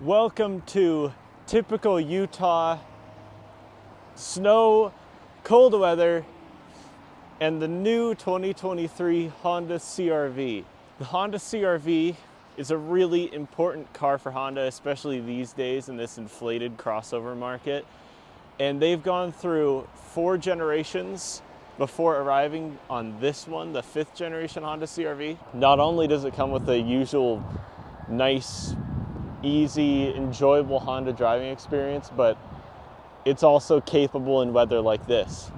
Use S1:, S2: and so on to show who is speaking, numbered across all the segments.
S1: Welcome to typical Utah snow, cold weather, and the new 2023 Honda CR-V. The Honda CR-V is a really important car for Honda, especially these days in this inflated crossover market. And they've gone through 4 generations before arriving on this one, the 5th generation Honda CR-V. Not only does it come with the usual nice, easy, enjoyable Honda driving experience, but it's also capable in weather like this.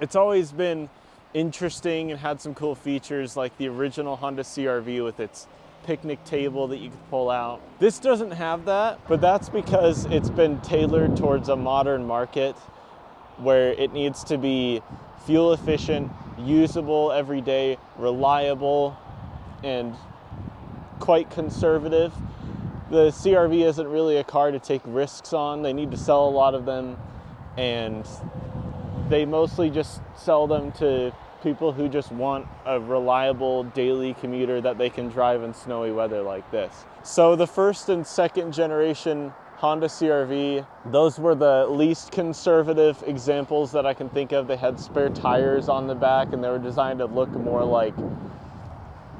S1: It's always been interesting and had some cool features like the original Honda CR-V with its picnic table that you could pull out. This doesn't have that, but that's because it's been tailored towards a modern market where it needs to be fuel efficient, usable every day, reliable, and quite conservative. The CR-V isn't really a car to take risks on. They need to sell a lot of them, and they mostly just sell them to people who just want a reliable daily commuter that they can drive in snowy weather like this. So the 1st and 2nd generation Honda CR-V, those were the least conservative examples that I can think of. They had spare tires on the back, and they were designed to look more like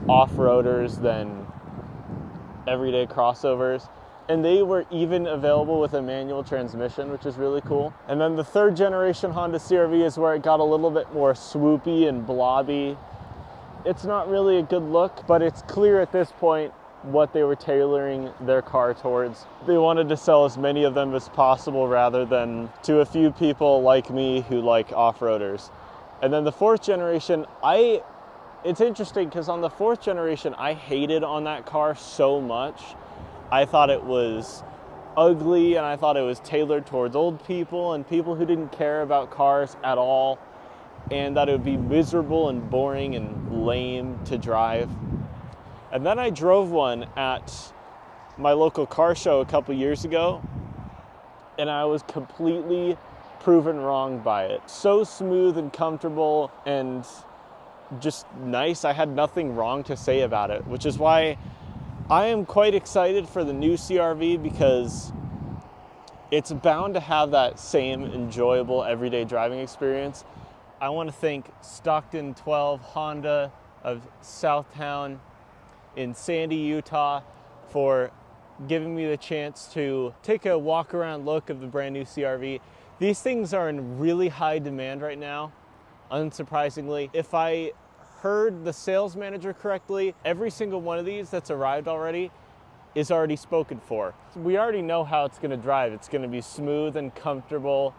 S1: off-roaders than everyday crossovers. And they were even available with a manual transmission, which is really cool. And then the 3rd generation Honda CR-V is where it got a little bit more swoopy and blobby. It's not really a good look, but it's clear at this point what they were tailoring their car towards. They wanted to sell as many of them as possible rather than to a few people like me who like off-roaders. And then the 4th generation, it's interesting because on the 4th generation, I hated on that car so much. I thought it was ugly, and I thought it was tailored towards old people and people who didn't care about cars at all, and that it would be miserable and boring and lame to drive. And then I drove one at my local car show a couple years ago, and I was completely proven wrong by it. So smooth and comfortable and just nice. I had nothing wrong to say about it, which is why I am quite excited for the new CR-V, because it's bound to have that same enjoyable everyday driving experience. I want to thank Stockton 12 Honda of Southtown in Sandy, Utah, for giving me the chance to take a walk around look of the brand new CR-V. These things are in really high demand right now, unsurprisingly. If I heard the sales manager correctly, every single one of these that's arrived already is already spoken for. We already know how it's going to drive. It's going to be smooth and comfortable,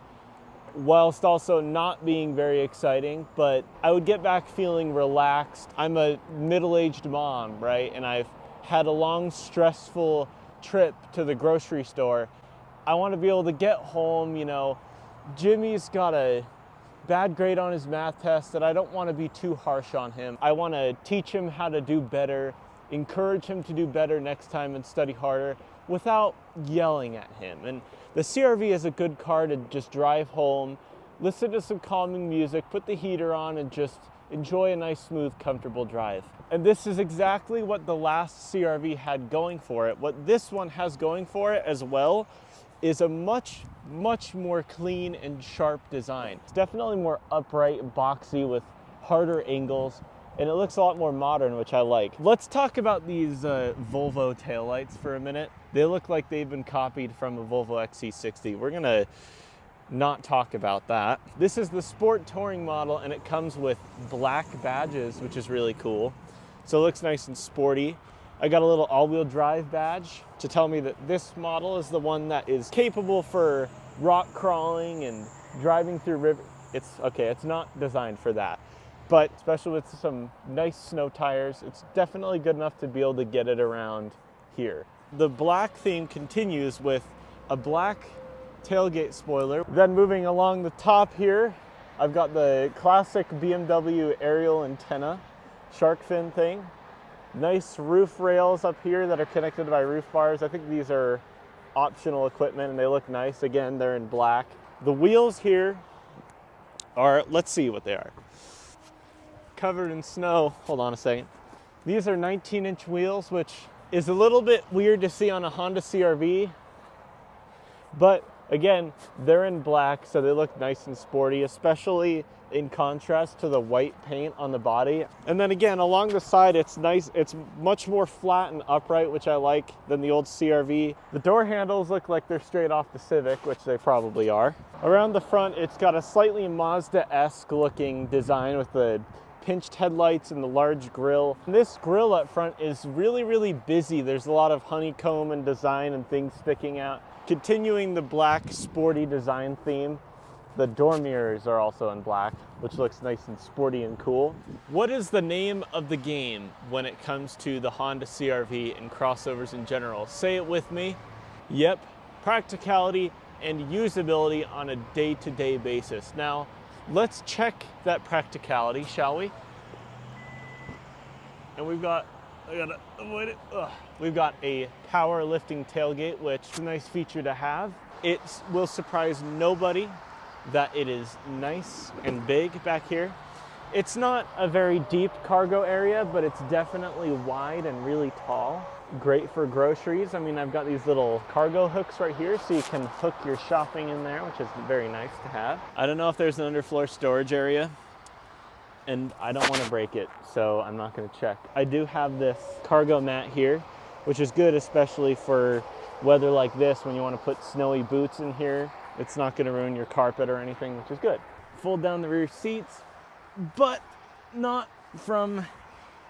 S1: whilst also not being very exciting, but I would get back feeling relaxed. I'm a middle-aged mom, right? And I've had a long, stressful trip to the grocery store. I want to be able to get home, Jimmy's got a bad grade on his math test, and I don't want to be too harsh on him. I want to teach him how to do better, encourage him to do better next time and study harder without yelling at him. And the CR-V is a good car to just drive home, listen to some calming music, put the heater on, and just enjoy a nice, smooth, comfortable drive. And this is exactly what the last CR-V had going for it. What this one has going for it as well is a much more clean and sharp design. It's definitely more upright, boxy, with harder angles, and it looks a lot more modern, which I like. Let's talk about these Volvo taillights for a minute. They look like they've been copied from a Volvo XC60. We're gonna not talk about that. This is the Sport Touring model, and it comes with black badges, which is really cool. So it looks nice and sporty. I got a little all-wheel drive badge to tell me that this model is the one that is capable for rock crawling and driving through rivers. It's not designed for that, but especially with some nice snow tires, it's definitely good enough to be able to get it around here. The black theme continues with a black tailgate spoiler. Then moving along the top here, I've got the classic BMW aerial antenna shark fin thing. Nice roof rails up here that are connected by roof bars. I think these are optional equipment and they look nice. Again, they're in black. The wheels here are, let's see what they are. Covered in snow. Hold on a second. These are 19-inch wheels, which is a little bit weird to see on a Honda CR-V, but again, they're in black, so they look nice and sporty, especially in contrast to the white paint on the body. And then again, along the side, it's nice. It's much more flat and upright, which I like, than the old CR-V. The door handles look like they're straight off the Civic, which they probably are. Around the front, it's got a slightly Mazda-esque looking design with the pinched headlights and the large grille. And this grille up front is really, really busy. There's a lot of honeycomb and design and things sticking out. Continuing the black sporty design theme, the door mirrors are also in black, which looks nice and sporty and cool. What is the name of the game when it comes to the Honda CR-V and crossovers in general? Say it with me. Yep, practicality and usability on a day-to-day basis. Now, let's check that practicality, shall we? And we've got, I gotta avoid it. We've got a power lifting tailgate, which is a nice feature to have. It will surprise nobody that it is nice and big back here. It's not a very deep cargo area, but it's definitely wide and really tall. Great for groceries. I mean, I've got these little cargo hooks right here, so you can hook your shopping in there, which is very nice to have. I don't know if there's an underfloor storage area, and I don't want to break it, so I'm not going to check. I do have this cargo mat here, which is good, especially for weather like this when you want to put snowy boots in here. It's not going to ruin your carpet or anything, which is good. Fold down the rear seats, but not from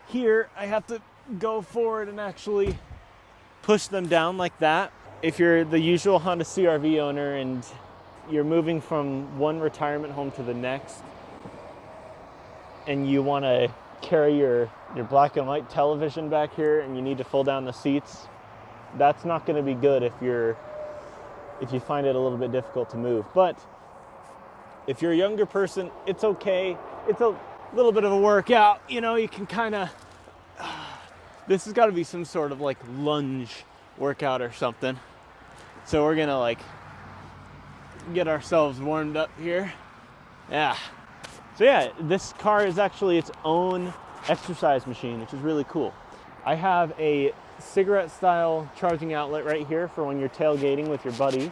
S1: here. I have to go forward and actually push them down like that. If you're the usual Honda CR-V owner and you're moving from one retirement home to the next, and you want to carry your black and white television back here and you need to fold down the seats, that's not going to be good if you find it a little bit difficult to move. But if you're a younger person, it's okay. It's a little bit of a workout. You know, you can kind of, this has got to be some sort of like lunge workout or something. So we're going to like get ourselves warmed up here. Yeah. So yeah, this car is actually its own exercise machine, which is really cool. I have a cigarette style charging outlet right here for when you're tailgating with your buddies.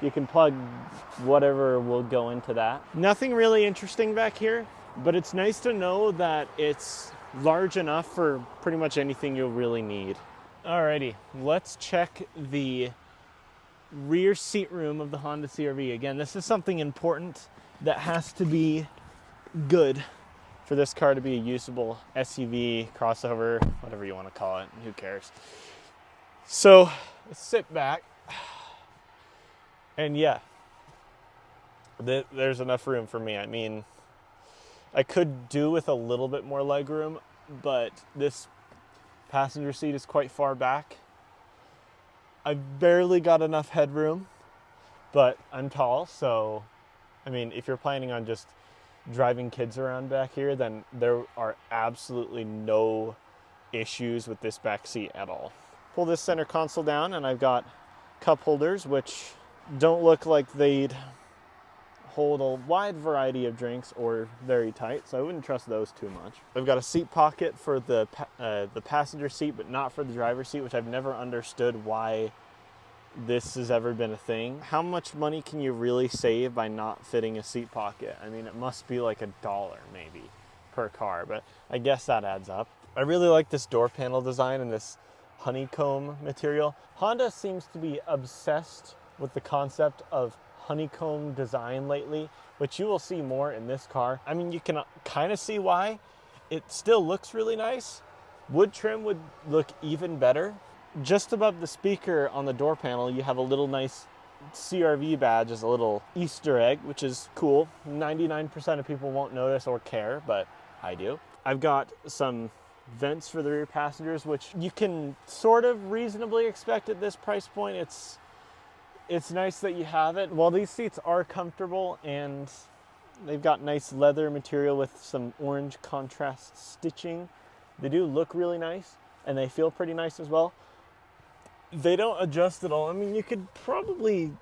S1: You can plug whatever will go into that. Nothing really interesting back here, but it's nice to know that it's large enough for pretty much anything you'll really need. Alrighty, let's check the rear seat room of the Honda CR-V. Again, this is something important that has to be good for this car to be a usable SUV, crossover, whatever you want to call it, who cares. So let's sit back, and yeah, there's enough room for me. I mean, I could do with a little bit more leg room, but this passenger seat is quite far back. I've barely got enough headroom, but I'm tall, so I mean, if you're planning on just driving kids around back here, then there are absolutely no issues with this back seat at all. Pull this center console down and I've got cup holders, which don't look like they'd hold a wide variety of drinks or very tight, so I wouldn't trust those too much. I've got a seat pocket for the passenger seat, but not for the driver's seat, which I've never understood why this has ever been a thing. How much money can you really save by not fitting a seat pocket? I mean, it must be like $1 maybe per car, but I guess that adds up. I really like this door panel design and this honeycomb material. Honda seems to be obsessed with the concept of honeycomb design lately, which you will see more in this car. I mean, you can kind of see why. It still looks really nice. Wood trim would look even better. Just above the speaker on the door panel, you have a little nice CR-V badge as a little Easter egg, which is cool. 99% of people won't notice or care, but I do. I've got some vents for the rear passengers, which you can sort of reasonably expect at this price point. It's nice that you have it. While these seats are comfortable and they've got nice leather material with some orange contrast stitching, they do look really nice and they feel pretty nice as well. They don't adjust at all. I mean, you could probably,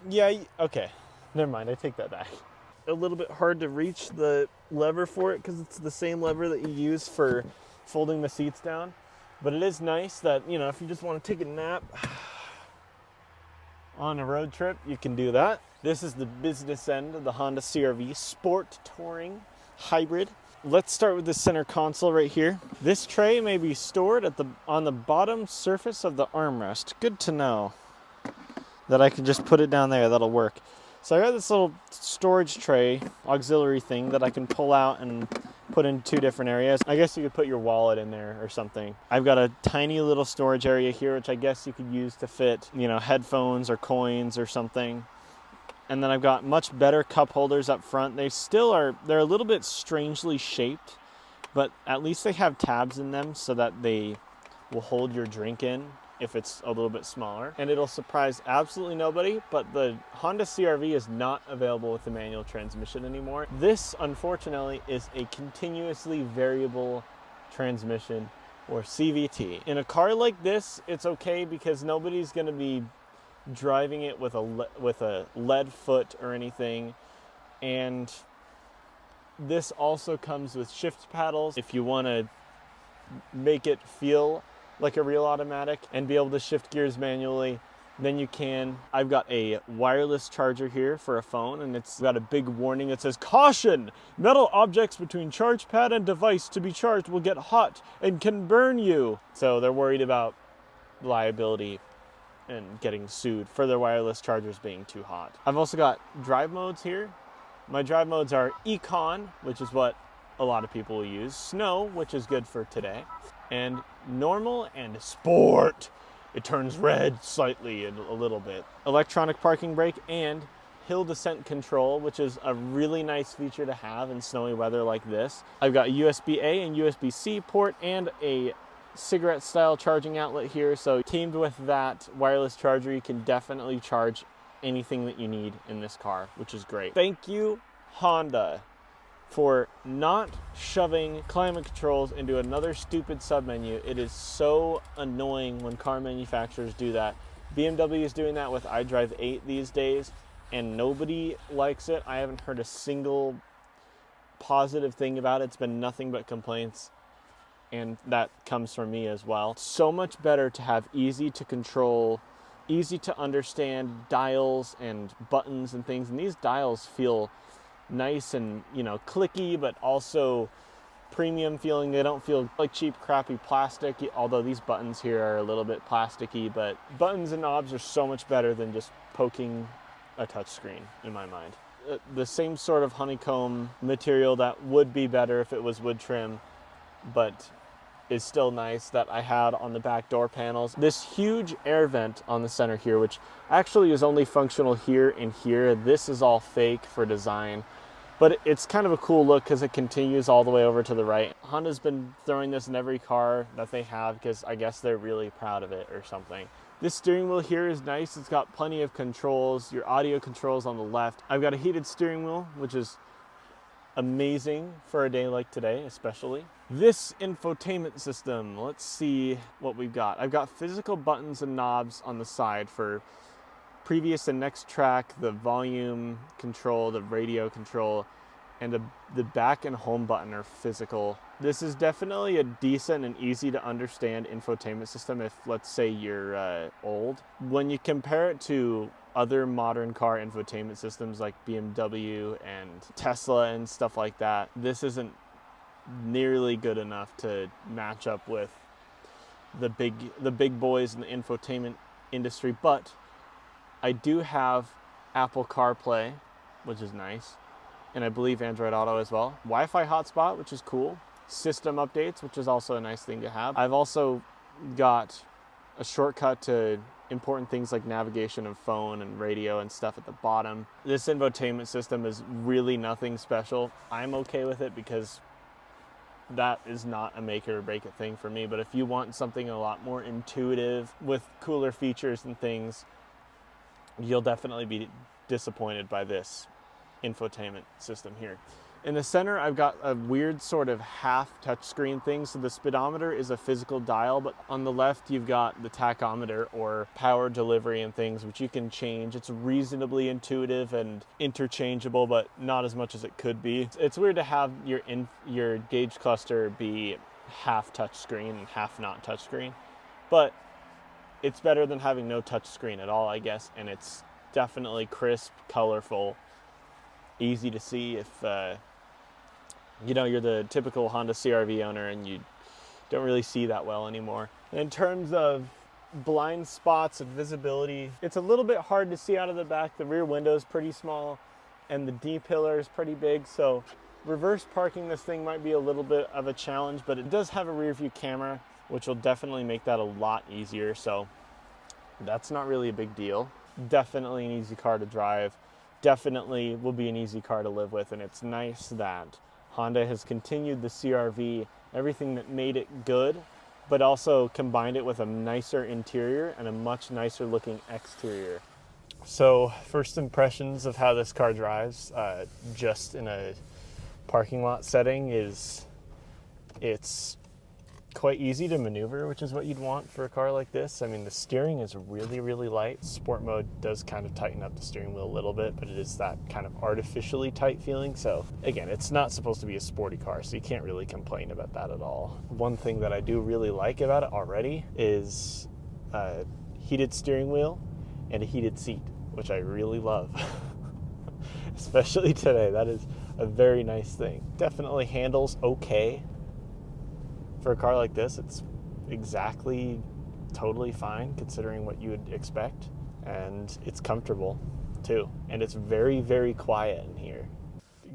S1: yeah, okay, never mind, I take that back. A little bit hard to reach the lever for it because it's the same lever that you use for folding the seats down. But it is nice that, you know, if you just want to take a nap on a road trip, you can do that. This is the business end of the Honda CR-V Sport Touring Hybrid. Let's start with the center console right here. This tray may be stored on the bottom surface of the armrest. Good to know that I can just put it down there. That'll work. So I got this little storage tray, auxiliary thing that I can pull out and put in two different areas. I guess you could put your wallet in there or something. I've got a tiny little storage area here, which I guess you could use to fit, you know, headphones or coins or something. And then I've got much better cup holders up front. They're a little bit strangely shaped, but at least they have tabs in them so that they will hold your drink in if it's a little bit smaller. And it'll surprise absolutely nobody, but the Honda CR-V is not available with the manual transmission anymore. This, unfortunately, is a continuously variable transmission, or CVT. In a car like this, it's okay because nobody's gonna be driving it with a lead foot or anything. And this also comes with shift paddles if you want to make it feel like a real automatic and be able to shift gears manually, then you can. I've got a wireless charger here for a phone, and it's got a big warning that says, "Caution! Metal objects between charge pad and device to be charged will get hot and can burn you." So they're worried about liability and getting sued for their wireless chargers being too hot. I've also got drive modes here. My drive modes are Econ, which is what a lot of people will use, Snow, which is good for today, and Normal and Sport. It turns red slightly a little bit. Electronic parking brake and hill descent control, which is a really nice feature to have in snowy weather like this. I've got USB-A and USB-C port and a cigarette style charging outlet here. So teamed with that wireless charger, you can definitely charge anything that you need in this car, which is great. Thank you, Honda, for not shoving climate controls into another stupid submenu. It is so annoying when car manufacturers do that. BMW is doing that with iDrive 8 these days, and nobody likes it. I haven't heard a single positive thing about it. It's been nothing but complaints, and that comes from me as well. So much better to have easy to control, easy to understand dials and buttons and things, and these dials feel nice and, you know, clicky, but also premium feeling. They don't feel like cheap, crappy plastic, although these buttons here are a little bit plasticky, but buttons and knobs are so much better than just poking a touchscreen, in my mind. The same sort of honeycomb material that would be better if it was wood trim, but is still nice, that I had on the back door panels. This huge air vent on the center here, which actually is only functional here and here. This is all fake for design, but it's kind of a cool look because it continues all the way over to the right. Honda's been throwing this in every car that they have because I guess they're really proud of it or something. This steering wheel here is nice. It's got plenty of controls. Your audio controls on the left. I've got a heated steering wheel, which is amazing for a day like today, especially. This infotainment system, let's see what we've got. I've got physical buttons and knobs on the side for previous and next track, the volume control, the radio control, and the back and home button are physical. This is definitely a decent and easy to understand infotainment system if, let's say, you're old. When you compare it to other modern car infotainment systems like BMW and Tesla and stuff like that, this isn't nearly good enough to match up with the big boys in the infotainment industry. But I do have Apple CarPlay, which is nice, and I believe Android Auto as well. Wi-Fi hotspot, which is cool. System updates, which is also a nice thing to have. I've also got a shortcut to important things like navigation and phone and radio and stuff at the bottom. This infotainment system is really nothing special. I'm okay with it because that is not a make it or break it thing for me. But if you want something a lot more intuitive with cooler features and things, you'll definitely be disappointed by this infotainment system here. In the center, I've got a weird sort of half touchscreen thing. So the speedometer is a physical dial, but on the left, you've got the tachometer or power delivery and things, which you can change. It's reasonably intuitive and interchangeable, but not as much as it could be. It's weird to have your gauge cluster be half touchscreen and half not touchscreen. But it's better than having no touchscreen at all, I guess, and it's definitely crisp, colorful, easy to see if you're the typical Honda CR-V owner and you don't really see that well anymore. In terms of blind spots and visibility, it's a little bit hard to see out of the back. The rear window is pretty small and the D-pillar is pretty big, so reverse parking this thing might be a little bit of a challenge, but it does have a rear view camera, which will definitely make that a lot easier, so that's not really a big deal. Definitely an easy car to drive, definitely will be an easy car to live with, and it's nice that Honda has continued the CR-V, everything that made it good, but also combined it with a nicer interior and a much nicer looking exterior. So first impressions of how this car drives, just in a parking lot setting, is it's quite easy to maneuver, which is what you'd want for a car like this. I mean, the steering is really, really light. Sport mode does kind of tighten up the steering wheel a little bit, but it is that kind of artificially tight feeling. So again, it's not supposed to be a sporty car, so you can't really complain about that at all. One thing that I do really like about it already is a heated steering wheel and a heated seat, which I really love. Especially today, that is a very nice thing. Definitely handles okay. For a car like this, it's exactly totally fine considering what you would expect, and it's comfortable too, and it's very, very quiet in here.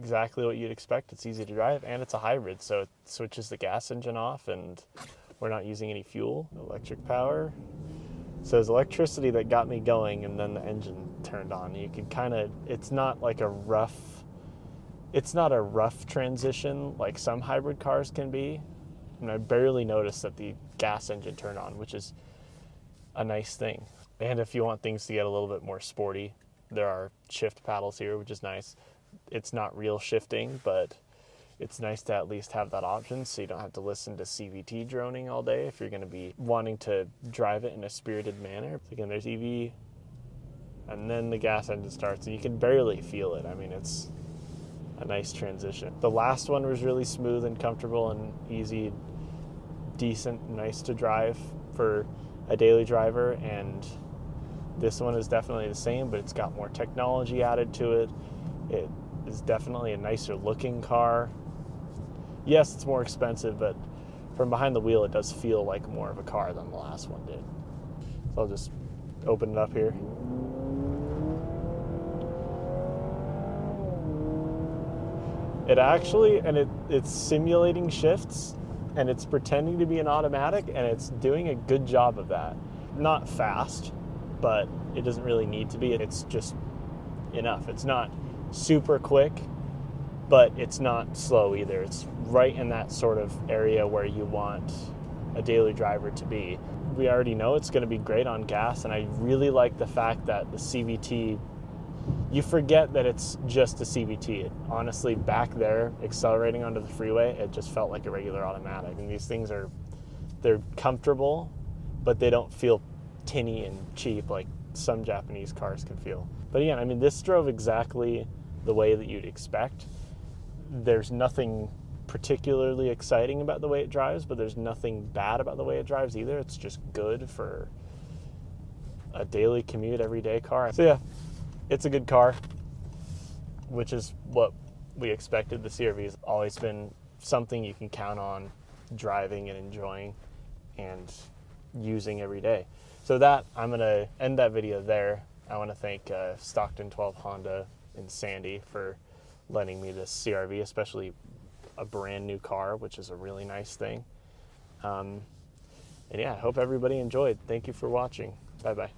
S1: Exactly what you'd expect. It's easy to drive, and it's a hybrid, so it switches the gas engine off and we're not using any fuel. Electric power. So it's electricity that got me going, and then the engine turned on. You can kind of, it's not a rough transition like some hybrid cars can be. And I barely noticed that the gas engine turned on, which is a nice thing. And if you want things to get a little bit more sporty, there are shift paddles here, which is nice. It's not real shifting, but it's nice to at least have that option so you don't have to listen to CVT droning all day if you're going to be wanting to drive it in a spirited manner. So again, there's EV, and then the gas engine starts, and you can barely feel it. I mean, it's a nice transition. The last one was really smooth and comfortable and easy, decent, nice to drive for a daily driver, and this one is definitely the same, but it's got more technology added to it. It is definitely a nicer looking car. Yes, it's more expensive, but from behind the wheel it does feel like more of a car than the last one did. So I'll just open it up here. It actually, and it's simulating shifts, and it's pretending to be an automatic, and it's doing a good job of that. Not fast, but it doesn't really need to be. It's just enough. It's not super quick, but it's not slow either. It's right in that sort of area where you want a daily driver to be. We already know it's going to be great on gas, and I really like the fact that the CVT, you forget that it's just a CVT. Honestly, back there, accelerating onto the freeway, it just felt like a regular automatic. And these things they're comfortable, but they don't feel tinny and cheap like some Japanese cars can feel. But again, I mean, this drove exactly the way that you'd expect. There's nothing particularly exciting about the way it drives, but there's nothing bad about the way it drives either. It's just good for a daily commute, everyday car. So yeah, it's a good car, which is what we expected. The CR-V has always been something you can count on driving and enjoying and using every day. So I'm going to end that video there. I want to thank Stockton 12 Honda in Sandy for lending me this CR-V, especially a brand new car, which is a really nice thing. And yeah, I hope everybody enjoyed. Thank you for watching. Bye-bye.